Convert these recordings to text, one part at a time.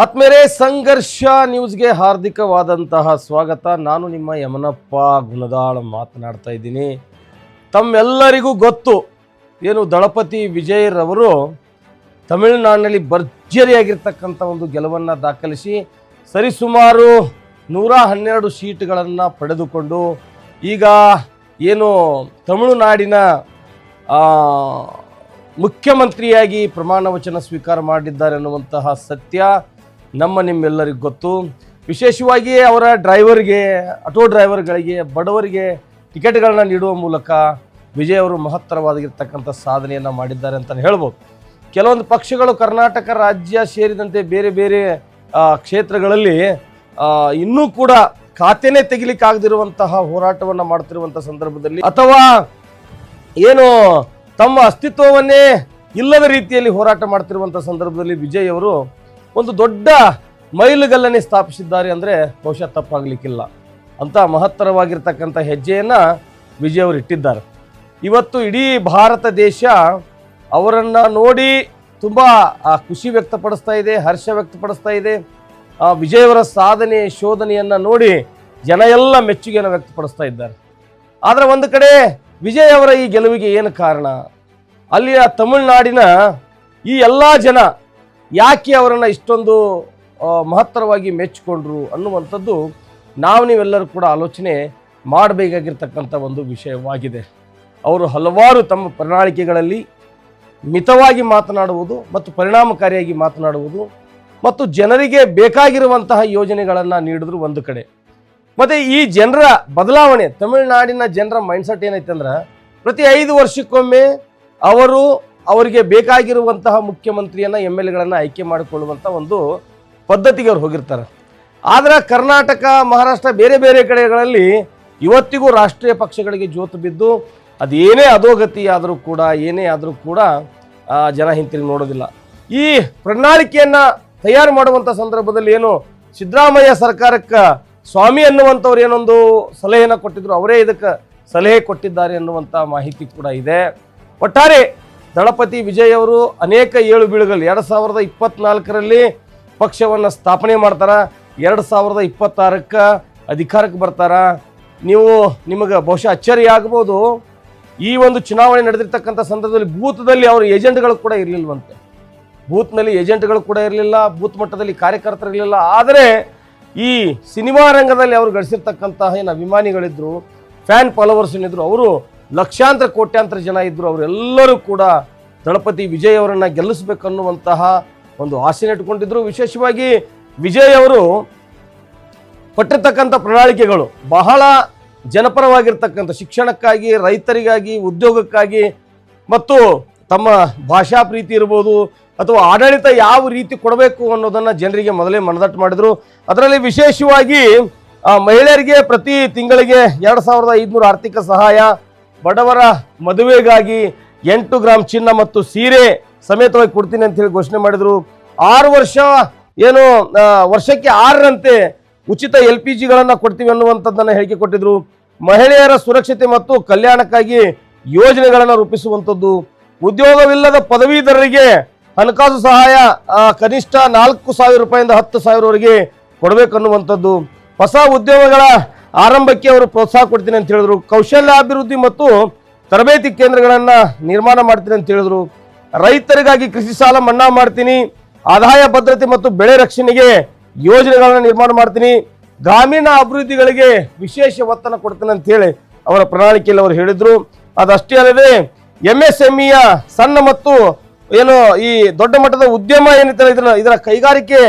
ಆತ್ಮೇರೆ ಸಂಘರ್ಷ ನ್ಯೂಸ್ಗೆ ಹಾರ್ದಿಕವಾದಂತಹ ಸ್ವಾಗತ. ನಾನು ನಿಮ್ಮ ಯಮನಪ್ಪ ಗುಣದಾಳ ಮಾತನಾಡ್ತಾ ಇದ್ದೀನಿ. ತಮ್ಮೆಲ್ಲರಿಗೂ ಗೊತ್ತು, ಏನು ದಳಪತಿ ವಿಜಯ್ ರವರು ತಮಿಳುನಾಡಿನಲ್ಲಿ ಭರ್ಜರಿಯಾಗಿರ್ತಕ್ಕಂಥ ಒಂದು ಗೆಲುವನ್ನು ದಾಖಲಿಸಿ ಸರಿಸುಮಾರು 112 ಸೀಟುಗಳನ್ನು ಪಡೆದುಕೊಂಡು ಈಗ ಏನು ತಮಿಳುನಾಡಿನ ಮುಖ್ಯಮಂತ್ರಿಯಾಗಿ ಪ್ರಮಾಣ ವಚನ ಸ್ವೀಕಾರ ಮಾಡಿದ್ದಾರೆ ಅನ್ನುವಂತಹ ಸತ್ಯ ನಿಮ್ಮೆಲ್ಲರಿಗೂ ಗೊತ್ತು. ವಿಶೇಷವಾಗಿ ಅವರ ಡ್ರೈವರ್ಗೆ, ಆಟೋ ಡ್ರೈವರ್ಗಳಿಗೆ, ಬಡವರಿಗೆ ಟಿಕೆಟ್ಗಳನ್ನ ನೀಡುವ ಮೂಲಕ ವಿಜಯ್ ಅವರು ಮಹತ್ತರವಾಗಿರ್ತಕ್ಕಂಥ ಸಾಧನೆಯನ್ನು ಮಾಡಿದ್ದಾರೆ ಅಂತಲೇ ಹೇಳ್ಬೋದು. ಕೆಲವೊಂದು ಪಕ್ಷಗಳು ಕರ್ನಾಟಕ ರಾಜ್ಯ ಸೇರಿದಂತೆ ಬೇರೆ ಬೇರೆ ಕ್ಷೇತ್ರಗಳಲ್ಲಿ ಇನ್ನೂ ಕೂಡ ಖಾತೆನೇ ತೆಗಿಲಿಕ್ಕಾಗದಿರುವಂತಹ ಹೋರಾಟವನ್ನು ಮಾಡ್ತಿರುವಂಥ ಸಂದರ್ಭದಲ್ಲಿ, ಅಥವಾ ಏನು ತಮ್ಮ ಅಸ್ತಿತ್ವವನ್ನೇ ಇಲ್ಲದ ರೀತಿಯಲ್ಲಿ ಹೋರಾಟ ಮಾಡ್ತಿರುವಂಥ ಸಂದರ್ಭದಲ್ಲಿ ವಿಜಯ್ ಅವರು ಒಂದು ದೊಡ್ಡ ಮೈಲುಗಲ್ಲನ್ನೇ ಸ್ಥಾಪಿಸಿದ್ದಾರೆ ಅಂದರೆ ಬಹುಶಃ ತಪ್ಪಾಗಲಿಕ್ಕಿಲ್ಲ. ಅಂತ ಮಹತ್ತರವಾಗಿರ್ತಕ್ಕಂಥ ಹೆಜ್ಜೆಯನ್ನು ವಿಜಯ್ ಅವರು ಇಟ್ಟಿದ್ದಾರೆ. ಇವತ್ತು ಇಡೀ ಭಾರತ ದೇಶ ಅವರನ್ನು ನೋಡಿ ತುಂಬ ಖುಷಿ ವ್ಯಕ್ತಪಡಿಸ್ತಾ ಇದೆ, ಹರ್ಷ ವ್ಯಕ್ತಪಡಿಸ್ತಾ ಇದೆ. ವಿಜಯ್ ಅವರ ಸಾಧನೆ ಶೋಧನೆಯನ್ನು ನೋಡಿ ಜನ ಎಲ್ಲ ಮೆಚ್ಚುಗೆಯನ್ನು ವ್ಯಕ್ತಪಡಿಸ್ತಾ ಇದ್ದಾರೆ. ಆದರೆ ಒಂದು ಕಡೆ ವಿಜಯ್ ಅವರ ಈ ಗೆಲುವಿಗೆ ಏನು ಕಾರಣ, ಅಲ್ಲಿಯ ತಮಿಳುನಾಡಿನ ಈ ಎಲ್ಲ ಜನ ಯಾಕೆ ಅವರನ್ನು ಇಷ್ಟೊಂದು ಮಹತ್ತರವಾಗಿ ಮೆಚ್ಚಿಕೊಂಡ್ರು ಅನ್ನುವಂಥದ್ದು ನೀವೆಲ್ಲರೂ ಕೂಡ ಆಲೋಚನೆ ಮಾಡಬೇಕಾಗಿರ್ತಕ್ಕಂಥ ಒಂದು ವಿಷಯವಾಗಿದೆ. ಅವರು ಹಲವಾರು ತಮ್ಮ ಪ್ರಣಾಳಿಕೆಗಳಲ್ಲಿ ಮಿತವಾಗಿ ಮಾತನಾಡುವುದು ಮತ್ತು ಪರಿಣಾಮಕಾರಿಯಾಗಿ ಮಾತನಾಡುವುದು ಮತ್ತು ಜನರಿಗೆ ಬೇಕಾಗಿರುವಂತಹ ಯೋಜನೆಗಳನ್ನು ನೀಡಿದ್ರು ಒಂದು ಕಡೆ. ಮತ್ತು ಈ ಜನರ ಬದಲಾವಣೆ, ತಮಿಳುನಾಡಿನ ಜನರ ಮೈಂಡ್ಸೆಟ್ ಏನೈತೆ ಅಂದ್ರೆ, ಪ್ರತಿ 5 ವರ್ಷಕ್ಕೊಮ್ಮೆ ಅವರಿಗೆ ಬೇಕಾಗಿರುವಂತಹ ಮುಖ್ಯಮಂತ್ರಿಯನ್ನು MLAಗಳನ್ನು ಆಯ್ಕೆ ಮಾಡಿಕೊಳ್ಳುವಂಥ ಒಂದು ಪದ್ಧತಿಗೆ ಅವ್ರು ಹೋಗಿರ್ತಾರೆ. ಆದರೆ ಕರ್ನಾಟಕ, ಮಹಾರಾಷ್ಟ್ರ, ಬೇರೆ ಬೇರೆ ಕಡೆಗಳಲ್ಲಿ ಇವತ್ತಿಗೂ ರಾಷ್ಟ್ರೀಯ ಪಕ್ಷಗಳಿಗೆ ಜೋತು ಬಿದ್ದು ಅದೇನೇ ಅಧೋಗತಿ ಆದರೂ ಕೂಡ, ಏನೇ ಆದರೂ ಕೂಡ ಜನ ಹಿಂತಿರುಗಿ ನೋಡೋದಿಲ್ಲ. ಈ ಪ್ರಣಾಳಿಕೆಯನ್ನು ತಯಾರು ಮಾಡುವಂಥ ಸಂದರ್ಭದಲ್ಲಿ ಏನು ಸಿದ್ದರಾಮಯ್ಯ ಸರ್ಕಾರಕ್ಕೆ ಸ್ವಾಮಿ ಅನ್ನುವಂಥವ್ರು ಏನೊಂದು ಸಲಹೆಯನ್ನು ಕೊಟ್ಟಿದ್ರು, ಅವರೇ ಇದಕ್ಕೆ ಸಲಹೆ ಕೊಟ್ಟಿದ್ದಾರೆ ಅನ್ನುವಂಥ ಮಾಹಿತಿ ಕೂಡ ಇದೆ. ಒಟ್ಟಾರೆ ದಳಪತಿ ವಿಜಯ್ ಅವರು ಅನೇಕ ಏಳು ಬೀಳುಗಳು 2024ರಲ್ಲಿ ಪಕ್ಷವನ್ನು ಸ್ಥಾಪನೆ ಮಾಡ್ತಾರೆ, 2026ಕ್ಕೆ ಅಧಿಕಾರಕ್ಕೆ ಬರ್ತಾರ. ನಿಮಗೆ ಬಹುಶಃ ಅಚ್ಚರಿ ಆಗ್ಬೋದು, ಈ ಒಂದು ಚುನಾವಣೆ ನಡೆದಿರ್ತಕ್ಕಂಥ ಸಂದರ್ಭದಲ್ಲಿ ಬೂತ್ದಲ್ಲಿ ಅವರ ಏಜೆಂಟ್ಗಳು ಕೂಡ ಇರಲಿಲ್ವಂತೆ. ಬೂತ್ನಲ್ಲಿ ಏಜೆಂಟ್ಗಳು ಕೂಡ ಇರಲಿಲ್ಲ, ಬೂತ್ ಮಟ್ಟದಲ್ಲಿ ಕಾರ್ಯಕರ್ತರು ಇರಲಿಲ್ಲ. ಆದರೆ ಈ ಸಿನಿಮಾ ರಂಗದಲ್ಲಿ ಅವರು ಗಳಿಸಿರ್ತಕ್ಕಂತಹ ಏನು ಅಭಿಮಾನಿಗಳಿದ್ರು, ಫ್ಯಾನ್ ಫಾಲೋವರ್ಸ್ ಏನಿದ್ರು, ಅವರು ಲಕ್ಷಾಂತರ ಕೋಟ್ಯಾಂತರ ಜನ ಇದ್ದರು. ಅವರೆಲ್ಲರೂ ಕೂಡ ದಳಪತಿ ವಿಜಯ್ ಅವರನ್ನು ಗೆಲ್ಲಿಸಬೇಕನ್ನುವಂತಹ ಒಂದು ಆಸೆನ ಇಟ್ಕೊಂಡಿದ್ರು. ವಿಶೇಷವಾಗಿ ವಿಜಯ್ ಅವರು ಕೊಟ್ಟಿರ್ತಕ್ಕಂಥ ಪ್ರಣಾಳಿಕೆಗಳು ಬಹಳ ಜನಪರವಾಗಿರ್ತಕ್ಕಂಥ, ಶಿಕ್ಷಣಕ್ಕಾಗಿ, ರೈತರಿಗಾಗಿ, ಉದ್ಯೋಗಕ್ಕಾಗಿ ಮತ್ತು ತಮ್ಮ ಭಾಷಾ ಪ್ರೀತಿ ಇರ್ಬೋದು ಅಥವಾ ಆಡಳಿತ ಯಾವ ರೀತಿ ಕೊಡಬೇಕು ಅನ್ನೋದನ್ನು ಜನರಿಗೆ ಮೊದಲೇ ಮನದಟ್ಟು ಮಾಡಿದರು. ಅದರಲ್ಲಿ ವಿಶೇಷವಾಗಿ ಮಹಿಳೆಯರಿಗೆ ಪ್ರತಿ ತಿಂಗಳಿಗೆ 2500 ಆರ್ಥಿಕ ಸಹಾಯ, ಬಡವರ ಮದುವೆಗಾಗಿ 8 ಗ್ರಾಮ್ ಚಿನ್ನ ಮತ್ತು ಸೀರೆ ಸಮೇತವಾಗಿ ಕೊಡ್ತೀನಿ ಅಂತ ಹೇಳಿ ಘೋಷಣೆ ಮಾಡಿದರು. 6 ವರ್ಷ ಏನು ವರ್ಷಕ್ಕೆ 6ರಂತೆ ಉಚಿತ LPGಗಳನ್ನು ಕೊಡ್ತೀವಿ ಅನ್ನುವಂಥದ್ದನ್ನು ಹೇಳಿಕೆ ಕೊಟ್ಟಿದ್ರು. ಮಹಿಳೆಯರ ಸುರಕ್ಷತೆ ಮತ್ತು ಕಲ್ಯಾಣಕ್ಕಾಗಿ ಯೋಜನೆಗಳನ್ನು ರೂಪಿಸುವಂಥದ್ದು, ಉದ್ಯೋಗವಿಲ್ಲದ ಪದವೀಧರರಿಗೆ ಹಣಕಾಸು ಸಹಾಯ ಕನಿಷ್ಠ 4,000 ರೂಪಾಯಿಂದ 10,000ವರೆಗೆ ಕೊಡಬೇಕನ್ನುವಂಥದ್ದು, ಹೊಸ ಉದ್ಯೋಗಗಳ ಆರಂಭಕ್ಕೆ ಅವರು ಪ್ರೋತ್ಸಾಹ ಕೊಡ್ತೀನಿ ಅಂತ ಹೇಳಿದ್ರು. ಕೌಶಲ್ಯಾಭಿವೃದ್ಧಿ ಮತ್ತು ತರಬೇತಿ ಕೇಂದ್ರಗಳನ್ನು ನಿರ್ಮಾಣ ಮಾಡ್ತೀನಿ ಅಂತ ಹೇಳಿದ್ರು. ರೈತರಿಗಾಗಿ ಕೃಷಿ ಸಾಲ ಮನ್ನಾ ಮಾಡ್ತೀನಿ, ಆದಾಯ ಭದ್ರತೆ ಮತ್ತು ಬೆಳೆ ರಕ್ಷಣೆಗೆ ಯೋಜನೆಗಳನ್ನು ನಿರ್ಮಾಣ ಮಾಡ್ತೀನಿ, ಗ್ರಾಮೀಣ ಅಭಿವೃದ್ಧಿಗಳಿಗೆ ವಿಶೇಷ ಒತ್ತನ್ನು ಕೊಡ್ತೀನಿ ಅಂತ ಹೇಳಿ ಅವರ ಪ್ರಣಾಳಿಕೆಯಲ್ಲಿ ಅವರು ಹೇಳಿದ್ರು. ಅದಷ್ಟೇ ಅಲ್ಲದೆ MSMEಯ ಸಣ್ಣ ಮತ್ತು ಏನು ಈ ದೊಡ್ಡ ಮಟ್ಟದ ಉದ್ಯಮ ಏನಿದೆ ಇದರ ಕೈಗಾರಿಕೆ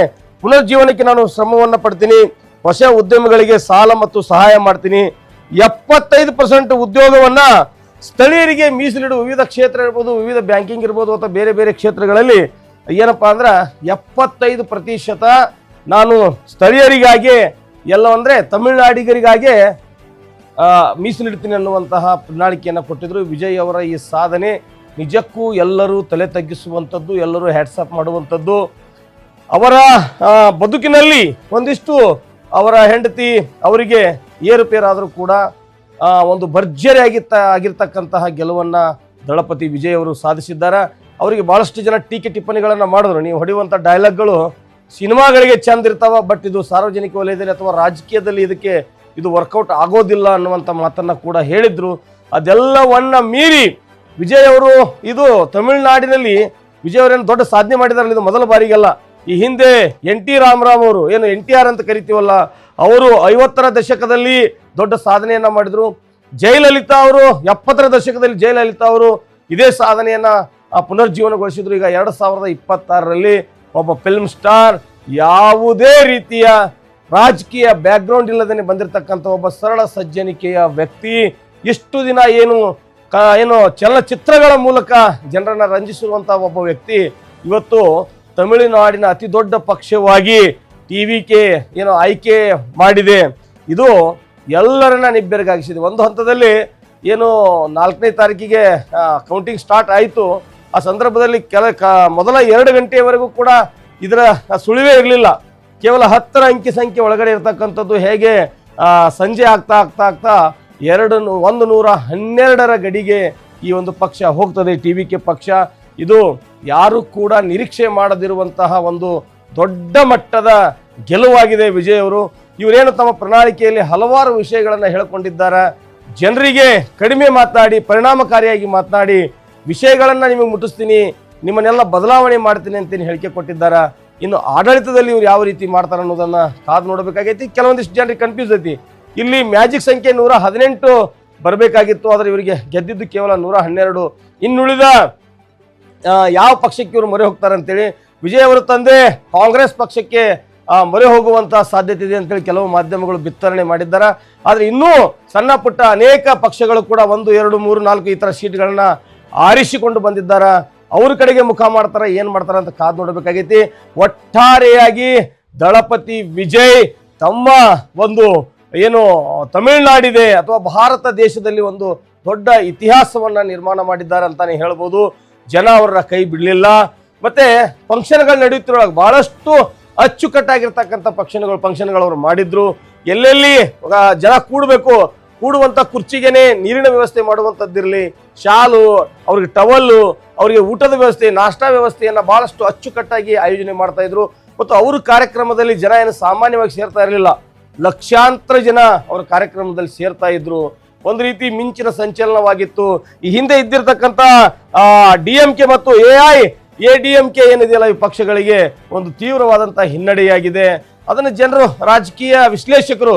ಪುನರ್ಜೀವನಕ್ಕೆ ನಾನು ಶ್ರಮವನ್ನು ಪಡ್ತೀನಿ, ಹೊಸ ಉದ್ಯಮಗಳಿಗೆ ಸಾಲ ಮತ್ತು ಸಹಾಯ ಮಾಡ್ತೀನಿ, 75% ಉದ್ಯೋಗವನ್ನು ಸ್ಥಳೀಯರಿಗೆ ಮೀಸಲಿಡುವ ವಿವಿಧ ಕ್ಷೇತ್ರ ಇರ್ಬೋದು, ವಿವಿಧ ಬ್ಯಾಂಕಿಂಗ್ ಇರ್ಬೋದು ಅಥವಾ ಬೇರೆ ಬೇರೆ ಕ್ಷೇತ್ರಗಳಲ್ಲಿ ಏನಪ್ಪಾ ಅಂದ್ರೆ 75% ನಾನು ಸ್ಥಳೀಯರಿಗಾಗಿ, ಎಲ್ಲ ಅಂದರೆ ತಮಿಳುನಾಡಿಗರಿಗಾಗೆ ಮೀಸಲಿಡ್ತೀನಿ ಅನ್ನುವಂತಹ ಪ್ರಣಾಳಿಕೆಯನ್ನು ಕೊಟ್ಟಿದ್ರು. ವಿಜಯ್ ಅವರ ಈ ಸಾಧನೆ ನಿಜಕ್ಕೂ ಎಲ್ಲರೂ ತಲೆ ತಗ್ಗಿಸುವಂಥದ್ದು, ಎಲ್ಲರೂ ಹ್ಯಾಟ್ಸಾಪ್ ಮಾಡುವಂಥದ್ದು. ಅವರ ಬದುಕಿನಲ್ಲಿ ಒಂದಿಷ್ಟು ಅವರ ಹೆಂಡತಿ ಅವರಿಗೆ ಏರುಪೇರಾದರೂ ಕೂಡ ಒಂದು ಭರ್ಜರಿ ಆಗಿರ್ತಕ್ಕಂತಹ ಗೆಲುವನ್ನು ದಳಪತಿ ವಿಜಯ್ ಅವರು ಸಾಧಿಸಿದ್ದಾರೆ. ಅವರಿಗೆ ಭಾಳಷ್ಟು ಜನ ಟೀಕೆ ಟಿಪ್ಪಣಿಗಳನ್ನು ಮಾಡಿದ್ರು. ನೀವು ಹೊಡೆಯುವಂಥ ಡೈಲಾಗ್ಗಳು ಸಿನಿಮಾಗಳಿಗೆ ಚಂದ ಇರ್ತಾವ, ಬಟ್ ಇದು ಸಾರ್ವಜನಿಕ ವಲಯದಲ್ಲಿ ಅಥವಾ ರಾಜಕೀಯದಲ್ಲಿ ಇದು ವರ್ಕೌಟ್ ಆಗೋದಿಲ್ಲ ಅನ್ನುವಂಥ ಮಾತನ್ನ ಕೂಡ ಹೇಳಿದ್ರು. ಅದೆಲ್ಲವನ್ನ ಮೀರಿ ವಿಜಯ್ ಅವರು ಇದು ತಮಿಳುನಾಡಿನಲ್ಲಿ ವಿಜಯ್ ಅವರೇನು ದೊಡ್ಡ ಸಾಧನೆ ಮಾಡಿದಾರಲ್ಲ, ಇದು ಮೊದಲ ಬಾರಿಗಲ್ಲ. ಈ ಹಿಂದೆ NT ರಾಮರಾವ್ ಅವರು ಏನು NTR ಅಂತ ಕರಿತೀವಲ್ಲ, ಅವರು 50ರ ದಶಕದಲ್ಲಿ ದೊಡ್ಡ ಸಾಧನೆಯನ್ನ ಮಾಡಿದ್ರು. ಜಯಲಲಿತಾ ಅವರು 70ರ ದಶಕದಲ್ಲಿ ಜಯಲಲಿತಾ ಅವರು ಇದೇ ಸಾಧನೆಯನ್ನ ಪುನರ್ಜೀವನಗೊಳಿಸಿದ್ರು. ಈಗ 2026ರಲ್ಲಿ ಒಬ್ಬ ಫಿಲ್ಮ್ ಸ್ಟಾರ್, ಯಾವುದೇ ರೀತಿಯ ರಾಜಕೀಯ ಬ್ಯಾಕ್ಗ್ರೌಂಡ್ ಇಲ್ಲದೇ ಬಂದಿರತಕ್ಕಂಥ ಒಬ್ಬ ಸರಳ ಸಜ್ಜನಿಕೆಯ ವ್ಯಕ್ತಿ, ಇಷ್ಟು ದಿನ ಏನು ಚಲನಚಿತ್ರಗಳ ಮೂಲಕ ಜನರನ್ನ ರಂಜಿಸಿರುವಂಥ ಒಬ್ಬ ವ್ಯಕ್ತಿ ಇವತ್ತು ತಮಿಳುನಾಡಿನ ಅತಿ ದೊಡ್ಡ ಪಕ್ಷವಾಗಿ TVK ಆಯ್ಕೆ ಮಾಡಿದೆ. ಇದು ಎಲ್ಲರನ್ನ ನಿಬ್ಬೆರಗಾಗಿಸಿದೆ. ಒಂದು ಹಂತದಲ್ಲಿ 4ನೇ ತಾರೀಕಿಗೆ ಕೌಂಟಿಂಗ್ ಸ್ಟಾರ್ಟ್ ಆಯಿತು. ಆ ಸಂದರ್ಭದಲ್ಲಿ ಮೊದಲ 2 ಗಂಟೆಯವರೆಗೂ ಕೂಡ ಇದರ ಸುಳಿವೇ ಇರಲಿಲ್ಲ. ಕೇವಲ 10ರ ಅಂಕಿ ಸಂಖ್ಯೆ ಒಳಗಡೆ ಇರತಕ್ಕಂಥದ್ದು ಹೇಗೆ ಸಂಜೆ ಆಗ್ತಾ 112ರ ಗಡಿಗೆ ಈ ಒಂದು ಪಕ್ಷ ಹೋಗ್ತದೆ, TVK ಪಕ್ಷ. ಇದು ಯಾರು ಕೂಡ ನಿರೀಕ್ಷೆ ಮಾಡದಿರುವಂತಹ ಒಂದು ದೊಡ್ಡ ಮಟ್ಟದ ಗೆಲುವಾಗಿದೆ ವಿಜಯ್ ಅವರು. ಇವರೇನು ತಮ್ಮ ಪ್ರಣಾಳಿಕೆಯಲ್ಲಿ ಹಲವಾರು ವಿಷಯಗಳನ್ನು ಹೇಳಿಕೊಂಡಿದ್ದಾರೆ. ಜನರಿಗೆ ಕಡಿಮೆ ಮಾತನಾಡಿ, ಪರಿಣಾಮಕಾರಿಯಾಗಿ ಮಾತನಾಡಿ, ವಿಷಯಗಳನ್ನು ನಿಮಗೆ ಮುಟ್ಟಿಸ್ತೀನಿ, ನಿಮ್ಮನ್ನೆಲ್ಲ ಬದಲಾವಣೆ ಮಾಡ್ತೀನಿ ಅಂತೇಳಿ ಹೇಳಿಕೆ ಕೊಟ್ಟಿದ್ದಾರೆ. ಇನ್ನು ಆಡಳಿತದಲ್ಲಿ ಇವ್ರು ಯಾವ ರೀತಿ ಮಾಡ್ತಾರೆ ಅನ್ನೋದನ್ನ ಕಾದು ನೋಡಬೇಕಾಗೈತಿ. ಕೆಲವೊಂದಿಷ್ಟು ಜನರಿಗೆ ಕನ್ಫ್ಯೂಸ್ ಐತಿ. ಇಲ್ಲಿ ಮ್ಯಾಜಿಕ್ ಸಂಖ್ಯೆ 118 ಬರಬೇಕಾಗಿತ್ತು, ಆದರೆ ಇವರಿಗೆ ಗೆದ್ದಿದ್ದು ಕೇವಲ 112. ಇನ್ನುಳಿದ ಯಾವ ಪಕ್ಷಕ್ಕೆ ಇವರು ಮೊರೆ ಹೋಗ್ತಾರೆ ಅಂತೇಳಿ ವಿಜಯ್ ಅವರ ತಂದೆ ಕಾಂಗ್ರೆಸ್ ಪಕ್ಷಕ್ಕೆ ಮೊರೆ ಹೋಗುವಂತಹ ಸಾಧ್ಯತೆ ಇದೆ ಅಂತೇಳಿ ಕೆಲವು ಮಾಧ್ಯಮಗಳು ಬಿತ್ತರಣೆ ಮಾಡಿದ್ದಾರೆ. ಆದರೆ ಇನ್ನೂ ಸಣ್ಣ ಪುಟ್ಟ ಅನೇಕ ಪಕ್ಷಗಳು ಕೂಡ 1, 2, 3, 4 ಈ ಥರ ಸೀಟ್ಗಳನ್ನ ಆರಿಸಿಕೊಂಡು ಬಂದಿದ್ದಾರೆ. ಅವ್ರ ಕಡೆಗೆ ಮುಖ ಮಾಡ್ತಾರೆ, ಏನು ಮಾಡ್ತಾರೆ ಅಂತ ಕಾದು ನೋಡಬೇಕಾಗೈತಿ. ಒಟ್ಟಾರೆಯಾಗಿ ದಳಪತಿ ವಿಜಯ್ ತಮ್ಮ ಒಂದು ತಮಿಳುನಾಡಿದೆ ಅಥವಾ ಭಾರತ ದೇಶದಲ್ಲಿ ಒಂದು ದೊಡ್ಡ ಇತಿಹಾಸವನ್ನ ನಿರ್ಮಾಣ ಮಾಡಿದ್ದಾರೆ ಅಂತಾನೆ ಹೇಳ್ಬೋದು. ಜನ ಅವರ ಕೈ ಬಿಡಲಿಲ್ಲ. ಮತ್ತೆ ಫಂಕ್ಷನ್ಗಳು ನಡೆಯುತ್ತಿರುವಾಗ ಬಹಳಷ್ಟು ಅಚ್ಚುಕಟ್ಟಾಗಿರ್ತಕ್ಕಂಥ ಫಂಕ್ಷನ್ಗಳು ಅವರು ಮಾಡಿದ್ರು. ಎಲ್ಲೆಲ್ಲಿ ಜನ ಕೂಡುವಂತ ಕುರ್ಚಿಗೆನೆ ನೀರಿನ ವ್ಯವಸ್ಥೆ ಮಾಡುವಂಥದ್ದಿರಲಿ, ಶಾಲು, ಅವ್ರಿಗೆ ಟವಲ್ಲು, ಅವರಿಗೆ ಊಟದ ವ್ಯವಸ್ಥೆ, ನಾಷ್ಟಾ ವ್ಯವಸ್ಥೆಯನ್ನ ಬಹಳಷ್ಟು ಅಚ್ಚುಕಟ್ಟಾಗಿ ಆಯೋಜನೆ ಮಾಡ್ತಾ ಇದ್ರು. ಮತ್ತು ಅವ್ರ ಕಾರ್ಯಕ್ರಮದಲ್ಲಿ ಜನ ಏನು ಸಾಮಾನ್ಯವಾಗಿ ಸೇರ್ತಾ ಇರಲಿಲ್ಲ, ಲಕ್ಷಾಂತರ ಜನ ಅವರ ಕಾರ್ಯಕ್ರಮದಲ್ಲಿ ಸೇರ್ತಾ ಇದ್ರು. ಒಂದು ರೀತಿ ಮಿಂಚಿನ ಸಂಚಲನವಾಗಿತ್ತು. ಈ ಹಿಂದೆ ಇದ್ದಿರ್ತಕ್ಕಂಥ DMK ಮತ್ತು ADMK ಏನಿದೆಯಲ್ಲ, ಈ ಪಕ್ಷಗಳಿಗೆ ಒಂದು ತೀವ್ರವಾದಂತಹ ಹಿನ್ನಡೆಯಾಗಿದೆ. ಅದನ್ನು ಜನರು, ರಾಜಕೀಯ ವಿಶ್ಲೇಷಕರು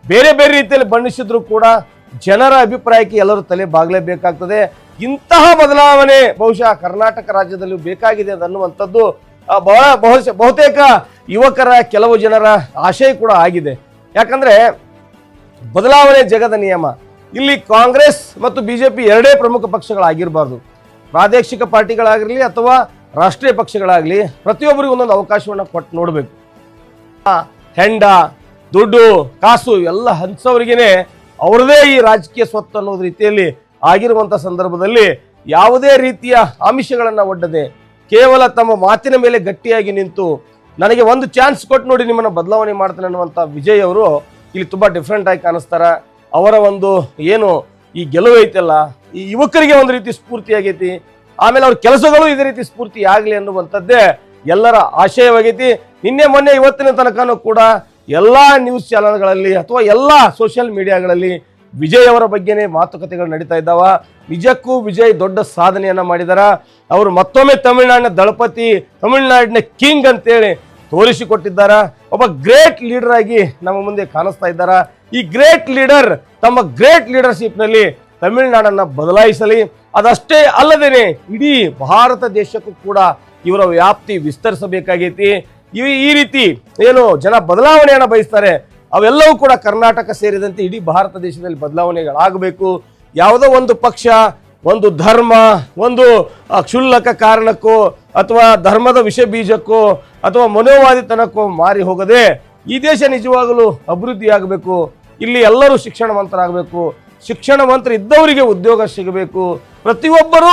ಬೇರೆ ಬೇರೆ ರೀತಿಯಲ್ಲಿ ಬಣ್ಣಿಸಿದ್ರು ಕೂಡ ಜನರ ಅಭಿಪ್ರಾಯಕ್ಕೆ ಎಲ್ಲರೂ ತಲೆ ಬಾಗಲೇಬೇಕಾಗ್ತದೆ. ಇಂತಹ ಬದಲಾವಣೆ ಬಹುಶಃ ಕರ್ನಾಟಕ ರಾಜ್ಯದಲ್ಲಿ ಬೇಕಾಗಿದೆ ಅನ್ನುವಂಥದ್ದು ಬಹುತೇಕ ಯುವಕರ, ಕೆಲವು ಜನರ ಆಶಯ ಕೂಡ ಆಗಿದೆ. ಯಾಕಂದ್ರೆ ಬದಲಾವಣೆ ಜಗದ ನಿಯಮ. ಇಲ್ಲಿ ಕಾಂಗ್ರೆಸ್ ಮತ್ತು BJP ಎರಡೇ ಪ್ರಮುಖ ಪಕ್ಷಗಳಾಗಿರಬಾರ್ದು. ಪ್ರಾದೇಶಿಕ ಪಾರ್ಟಿಗಳಾಗಿರಲಿ ಅಥವಾ ರಾಷ್ಟ್ರೀಯ ಪಕ್ಷಗಳಾಗಲಿ ಪ್ರತಿಯೊಬ್ಬರಿಗೂ ಒಂದೊಂದು ಅವಕಾಶವನ್ನು ಕೊಟ್ಟು ನೋಡಬೇಕು. ಹೆಂಡ, ದುಡ್ಡು, ಕಾಸು ಎಲ್ಲ ಹಂಚೋರಿಗೇನೆ ಅವರದೇ ಈ ರಾಜಕೀಯ ಸ್ವತ್ತು ಅನ್ನೋದು ರೀತಿಯಲ್ಲಿ ಆಗಿರುವಂಥ ಸಂದರ್ಭದಲ್ಲಿ ಯಾವುದೇ ರೀತಿಯ ಆಮಿಷಗಳನ್ನು ಒಡ್ಡದೆ ಕೇವಲ ತಮ್ಮ ಮಾತಿನ ಮೇಲೆ ಗಟ್ಟಿಯಾಗಿ ನಿಂತು ನನಗೆ ಒಂದು ಚಾನ್ಸ್ ಕೊಟ್ಟು ನೋಡಿ ನಿಮ್ಮನ್ನು ಬದಲಾವಣೆ ಮಾಡ್ತಾನೆ ಅನ್ನುವಂಥ ವಿಜಯ್ ಅವರು ಇಲ್ಲಿ ತುಂಬ ಡಿಫ್ರೆಂಟ್ ಆಗಿ ಕಾಣಿಸ್ತಾರ. ಅವರ ಒಂದು ಈ ಗೆಲುವು ಐತಲ್ಲ, ಈ ಯುವಕರಿಗೆ ಒಂದು ರೀತಿ ಸ್ಫೂರ್ತಿಯಾಗೈತಿ. ಆಮೇಲೆ ಅವ್ರ ಕೆಲಸಗಳು ಇದೇ ರೀತಿ ಸ್ಫೂರ್ತಿ ಆಗಲಿ ಅನ್ನುವಂಥದ್ದೇ ಎಲ್ಲರ ಆಶಯವಾಗೈತಿ. ನಿನ್ನೆ ಮೊನ್ನೆ ಇವತ್ತಿನ ತನಕನೂ ಕೂಡ ಎಲ್ಲ ನ್ಯೂಸ್ ಚಾನೆಲ್ಗಳಲ್ಲಿ ಅಥವಾ ಎಲ್ಲ ಸೋಷಿಯಲ್ ಮೀಡಿಯಾಗಳಲ್ಲಿ ವಿಜಯ್ ಅವರ ಬಗ್ಗೆನೇ ಮಾತುಕತೆಗಳು ನಡೀತಾ ಇದ್ದಾವ. ನಿಜಕ್ಕೂ ವಿಜಯ್ ದೊಡ್ಡ ಸಾಧನೆಯನ್ನ ಮಾಡಿದಾರ. ಅವರು ಮತ್ತೊಮ್ಮೆ ತಮಿಳುನಾಡಿನ ದಳಪತಿ, ತಮಿಳುನಾಡಿನ ಕಿಂಗ್ ಅಂತೇಳಿ ತೋರಿಸಿಕೊಟ್ಟಿದ್ದಾರ. ಒಬ್ಬ ಗ್ರೇಟ್ ಲೀಡರ್ ಆಗಿ ನಮ್ಮ ಮುಂದೆ ಕಾಣಿಸ್ತಾ ಇದ್ದಾರ. ಈ ಗ್ರೇಟ್ ಲೀಡರ್ ತಮ್ಮ ಗ್ರೇಟ್ ಲೀಡರ್ಶಿಪ್ನಲ್ಲಿ ತಮಿಳುನಾಡನ್ನ ಬದಲಾಯಿಸಲಿ. ಅದಷ್ಟೇ ಅಲ್ಲದೇನೆ ಇಡೀ ಭಾರತ ದೇಶಕ್ಕೂ ಕೂಡ ಇವರ ವ್ಯಾಪ್ತಿ ವಿಸ್ತರಿಸಬೇಕಾಗೈತಿ. ಈ ರೀತಿ ಜನ ಬದಲಾವಣೆಯನ್ನು ಬಯಸ್ತಾರೆ, ಅವೆಲ್ಲವೂ ಕೂಡ ಕರ್ನಾಟಕ ಸೇರಿದಂತೆ ಇಡೀ ಭಾರತ ದೇಶದಲ್ಲಿ ಬದಲಾವಣೆಗಳಾಗಬೇಕು. ಯಾವುದೋ ಒಂದು ಪಕ್ಷ, ಒಂದು ಧರ್ಮ, ಒಂದು ಕ್ಷುಲ್ಲಕ ಕಾರಣಕ್ಕೋ ಅಥವಾ ಧರ್ಮದ ವಿಷ ಬೀಜಕ್ಕೋ ಅಥವಾ ಮನೋವಾದಿತನಕ್ಕೋ ಮಾರಿ ಹೋಗದೆ ಈ ದೇಶ ನಿಜವಾಗಲೂ ಅಭಿವೃದ್ಧಿ ಆಗಬೇಕು. ಇಲ್ಲಿ ಎಲ್ಲರೂ ಶಿಕ್ಷಣವಂತರಾಗಬೇಕು. ಶಿಕ್ಷಣವಂತರು ಇದ್ದವರಿಗೆ ಉದ್ಯೋಗ ಸಿಗಬೇಕು. ಪ್ರತಿಯೊಬ್ಬರು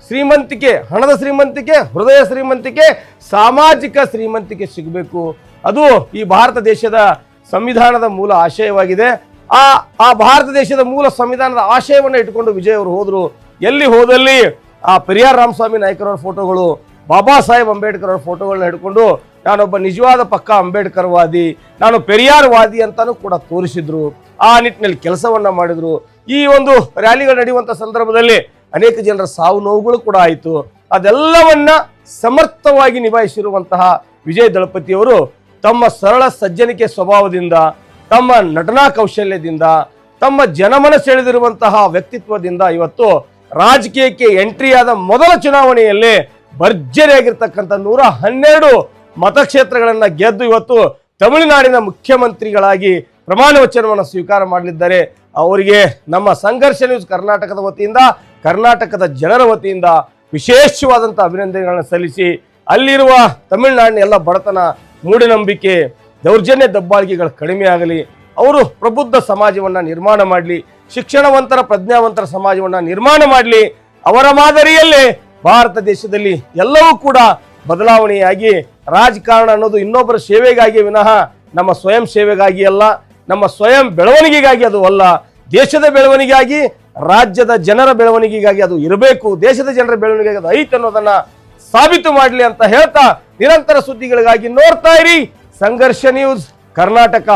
ಶ್ರೀಮಂತಿಕೆ, ಹಣದ ಶ್ರೀಮಂತಿಕೆ, ಹೃದಯ ಶ್ರೀಮಂತಿಕೆ, ಸಾಮಾಜಿಕ ಶ್ರೀಮಂತಿಕೆ ಸಿಗಬೇಕು. ಅದು ಈ ಭಾರತ ದೇಶದ ಸಂವಿಧಾನದ ಮೂಲ ಆಶಯವಾಗಿದೆ. ಆ ಭಾರತ ದೇಶದ ಮೂಲ ಸಂವಿಧಾನದ ಆಶಯವನ್ನು ಇಟ್ಕೊಂಡು ವಿಜಯ್ ಅವರು ಹೋದ್ರು. ಎಲ್ಲಿ ಹೋದಲ್ಲಿ ಆ ಪೆರಿಯಾರ್ ರಾಮಸ್ವಾಮಿ ನಾಯ್ಕರವರ ಫೋಟೋಗಳು, ಬಾಬಾ ಸಾಹೇಬ್ ಅಂಬೇಡ್ಕರ್ ಅವರ ಫೋಟೋಗಳನ್ನ ಹಿಡ್ಕೊಂಡು ನಾನೊಬ್ಬ ನಿಜವಾದ ಪಕ್ಕ ಅಂಬೇಡ್ಕರ್ ವಾದಿ, ನಾನು ಪೆರಿಯಾರ್ ವಾದಿ ಅಂತಾನೂ ಕೂಡ ತೋರಿಸಿದ್ರು. ಆ ನಿಟ್ಟಿನಲ್ಲಿ ಕೆಲಸವನ್ನ ಮಾಡಿದ್ರು. ಈ ಒಂದು ರ್ಯಾಲಿಗಳು ನಡೆಯುವಂತ ಸಂದರ್ಭದಲ್ಲಿ ಅನೇಕ ಜನರ ಸಾವು ನೋವುಗಳು ಕೂಡ ಆಯಿತು. ಅದೆಲ್ಲವನ್ನ ಸಮರ್ಥವಾಗಿ ನಿಭಾಯಿಸಿರುವಂತಹ ವಿಜಯ್ ದಳಪತಿಯವರು ತಮ್ಮ ಸರಳ ಸಜ್ಜನಿಕೆ ಸ್ವಭಾವದಿಂದ, ತಮ್ಮ ನಟನಾ ಕೌಶಲ್ಯದಿಂದ, ತಮ್ಮ ಜನಮನ ಸೆಳೆದಿರುವಂತಹ ವ್ಯಕ್ತಿತ್ವದಿಂದ ಇವತ್ತು ರಾಜಕೀಯಕ್ಕೆ ಎಂಟ್ರಿಯಾದ ಮೊದಲ ಚುನಾವಣೆಯಲ್ಲಿ ಭರ್ಜರಿಯಾಗಿರ್ತಕ್ಕಂಥ 112 ಮತಕ್ಷೇತ್ರಗಳನ್ನ ಗೆದ್ದು ಇವತ್ತು ತಮಿಳುನಾಡಿನ ಮುಖ್ಯಮಂತ್ರಿಗಳಾಗಿ ಪ್ರಮಾಣ ವಚನವನ್ನು ಸ್ವೀಕಾರ ಮಾಡಲಿದ್ದಾರೆ. ಅವರಿಗೆ ನಮ್ಮ ಸಂಘರ್ಷ ನ್ಯೂಸ್ ಕರ್ನಾಟಕದ ವತಿಯಿಂದ, ಕರ್ನಾಟಕದ ಜನರ ವತಿಯಿಂದ ವಿಶೇಷವಾದಂಥ ಅಭಿನಂದನೆಗಳನ್ನು ಸಲ್ಲಿಸಿ, ಅಲ್ಲಿರುವ ತಮಿಳುನಾಡಿನ ಎಲ್ಲ ಬಡತನ, ಮೂಢನಂಬಿಕೆ, ದೌರ್ಜನ್ಯ ದಬ್ಬಾಳಿಕೆಗಳು ಕಡಿಮೆ ಆಗಲಿ, ಅವರು ಪ್ರಬುದ್ಧ ಸಮಾಜವನ್ನು ನಿರ್ಮಾಣ ಮಾಡಲಿ, ಶಿಕ್ಷಣವಂತರ ಪ್ರಜ್ಞಾವಂತರ ಸಮಾಜವನ್ನು ನಿರ್ಮಾಣ ಮಾಡಲಿ. ಅವರ ಮಾದರಿಯಲ್ಲೇ ಭಾರತ ದೇಶದಲ್ಲಿ ಎಲ್ಲವೂ ಕೂಡ ಬದಲಾವಣೆಯಾಗಿ ರಾಜಕಾರಣ ಅನ್ನೋದು ಇನ್ನೊಬ್ಬರ ಸೇವೆಗಾಗಿ ವಿನಃ ನಮ್ಮ ಸ್ವಯಂ ಸೇವೆಗಾಗಿ ಅಲ್ಲ, ನಮ್ಮ ಸ್ವಯಂ ಬೆಳವಣಿಗೆಗಾಗಿ ಅದು ಅಲ್ಲ, ದೇಶದ ಬೆಳವಣಿಗೆಗಾಗಿ, ರಾಜ್ಯದ ಜನರ ಬೆಳವಣಿಗೆಗಾಗಿ ಅದು ಇರಬೇಕು. ದೇಶದ ಜನರ ಬೆಳವಣಿಗೆಗಾಗಿ ಅದು ಐತೆ ಅನ್ನೋದನ್ನ ಸಾಬೀತು ಮಾಡಲಿ ಅಂತ ಹೇಳ್ತಾ, ನಿರಂತರ ಸುದ್ದಿಗಳಿಗಾಗಿ ನೋಡ್ತಾ ಇರಿ ಸಂಘರ್ಷ ನ್ಯೂಸ್ ಕರ್ನಾಟಕ.